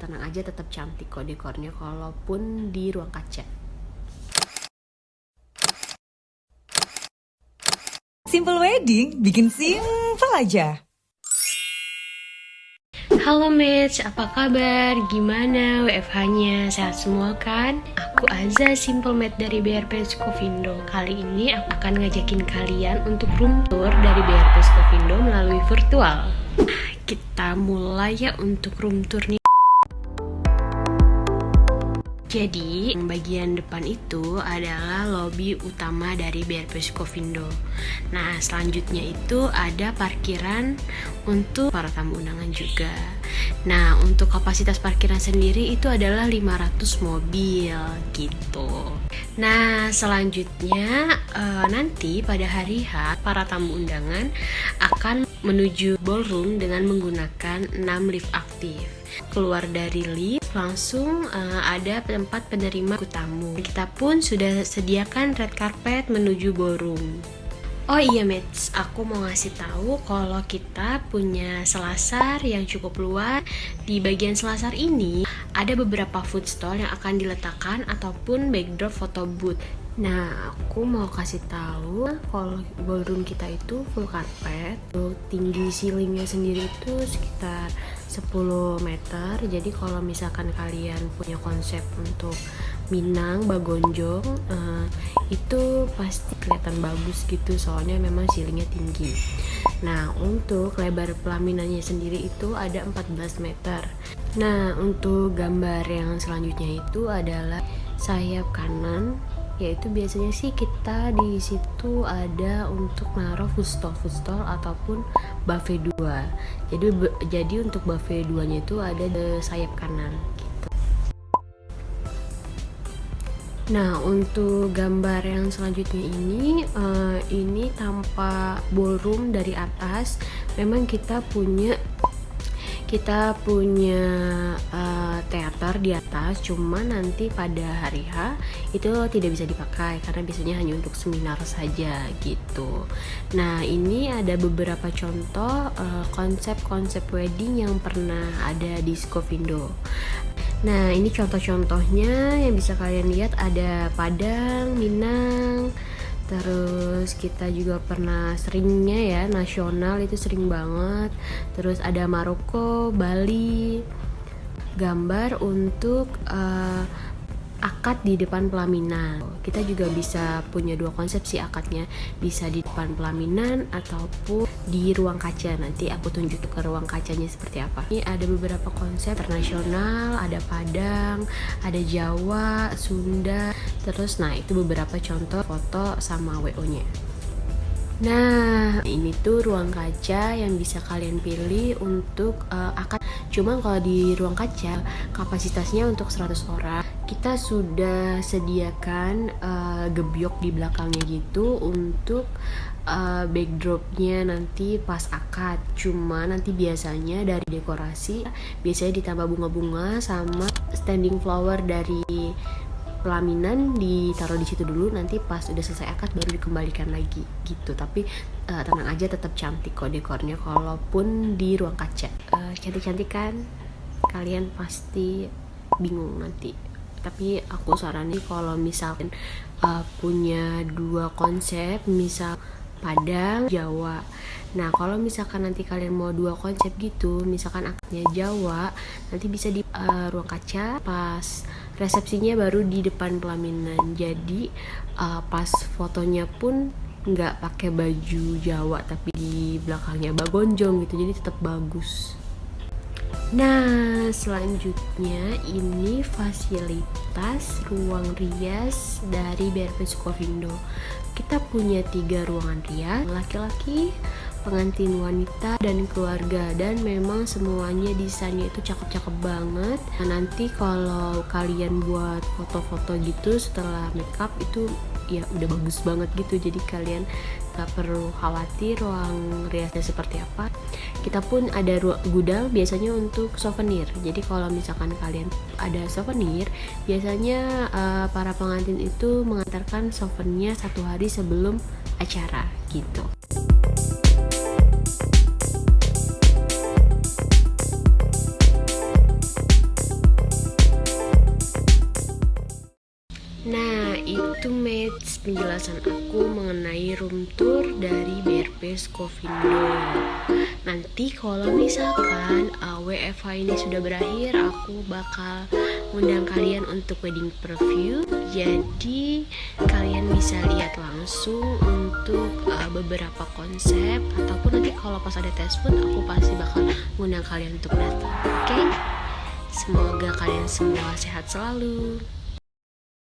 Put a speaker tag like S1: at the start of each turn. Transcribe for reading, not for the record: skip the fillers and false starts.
S1: tenang aja, tetap cantik kok dekornya kalaupun di ruang kaca.
S2: Simple Wedding, bikin simple aja.
S1: Halo Mitch, apa kabar? Gimana WFH-nya? Sehat semua kan? Aku Aza, Simple Med dari BRP Skovindo. Kali ini aku akan ngajakin kalian untuk room tour dari BRP Skovindo melalui virtual. Kita mulai ya untuk room tour nih. Jadi, bagian depan itu adalah lobi utama dari BRP Skovindo. Nah, selanjutnya itu ada parkiran untuk para tamu undangan juga. Nah, untuk kapasitas parkiran sendiri itu adalah 500 mobil gitu. Nah, selanjutnya nanti pada hari H, para tamu undangan akan menuju ballroom dengan menggunakan 6 lift aktif. Keluar dari lift langsung ada tempat penerima tamu. Kita pun sudah sediakan red carpet menuju ballroom. Oh iya Mets, aku mau ngasih tahu kalau kita punya selasar yang cukup luas. Di bagian selasar ini ada beberapa food stall yang akan diletakkan ataupun backdrop photo booth. Nah, aku mau kasih tahu kalau ballroom kita itu full carpet. Tinggi ceilingnya sendiri itu sekitar 10 meter. Jadi kalau misalkan kalian punya konsep untuk Minang, Bagonjong, itu pasti kelihatan bagus gitu, soalnya memang ceilingnya tinggi. Nah, untuk lebar pelaminannya sendiri itu ada 14 meter. Nah, untuk gambar yang selanjutnya itu adalah sayap kanan, yaitu biasanya sih kita di situ ada untuk naruh food stall ataupun buffet 2. Jadi untuk buffet 2-nya itu ada di sayap kanan gitu. Nah, untuk gambar yang selanjutnya ini tampak ballroom dari atas. Memang kita punya teater di atas, cuma nanti pada hari H itu tidak bisa dipakai karena biasanya hanya untuk seminar saja gitu. Nah, ini ada beberapa contoh konsep-konsep wedding yang pernah ada di Skovindo. Nah, ini contoh-contohnya yang bisa kalian lihat, ada Padang, Minang. Terus kita juga pernah seringnya ya, nasional itu sering banget. Terus ada Maroko, Bali. Gambar untuk akad di depan pelaminan. Kita juga bisa punya dua konsep sih akadnya, bisa di depan pelaminan ataupun di ruang kaca. Nanti aku tunjuk ke ruang kacanya seperti apa. Ini ada beberapa konsep internasional, ada Padang, ada Jawa, Sunda. Terus nah itu beberapa contoh foto sama WO-nya. Nah, ini tuh ruang kaca yang bisa kalian pilih untuk akad. Cuma kalau di ruang kaca kapasitasnya untuk 100 orang. Kita sudah sediakan gebyok di belakangnya gitu untuk backdropnya nanti pas akad. Cuma nanti biasanya dari dekorasi biasanya ditambah bunga-bunga sama standing flower dari pelaminan ditaruh di situ dulu, nanti pas udah selesai akad baru dikembalikan lagi gitu. Tapi tenang aja, tetap cantik kok dekornya kalaupun di ruang kaca. Cantik-cantik kan? Kalian pasti bingung nanti. Tapi aku saranin kalau misalkan punya dua konsep, misal Padang, Jawa. Nah, kalau misalkan nanti kalian mau dua konsep gitu, misalkan akadnya Jawa, nanti bisa di ruang kaca, pas resepsinya baru di depan pelaminan. Jadi pas fotonya pun nggak pakai baju Jawa tapi di belakangnya Bagonjong gitu, jadi tetap bagus. Nah, selanjutnya ini fasilitas ruang rias dari BRP Skovindo. Kita punya 3 ruangan rias, laki-laki, pengantin wanita, dan keluarga. Dan memang semuanya desainnya itu cakep-cakep banget. Nah, nanti kalau kalian buat foto-foto gitu setelah makeup itu ya udah bagus banget gitu. Jadi kalian gak perlu khawatir ruang riasnya seperti apa. Kita pun ada gudang biasanya untuk souvenir. Jadi kalau misalkan kalian ada souvenir, biasanya para pengantin itu mengantarkan souvenirnya 1 hari sebelum acara gitu. itu match penjelasan aku mengenai room tour dari BRP Skovindo. Nanti kalau misalkan WFH ini sudah berakhir, aku bakal undang kalian untuk wedding preview. Jadi kalian bisa lihat langsung untuk beberapa konsep, ataupun nanti kalau pas ada test food aku pasti bakal undang kalian untuk datang. Oke? Semoga kalian semua sehat selalu.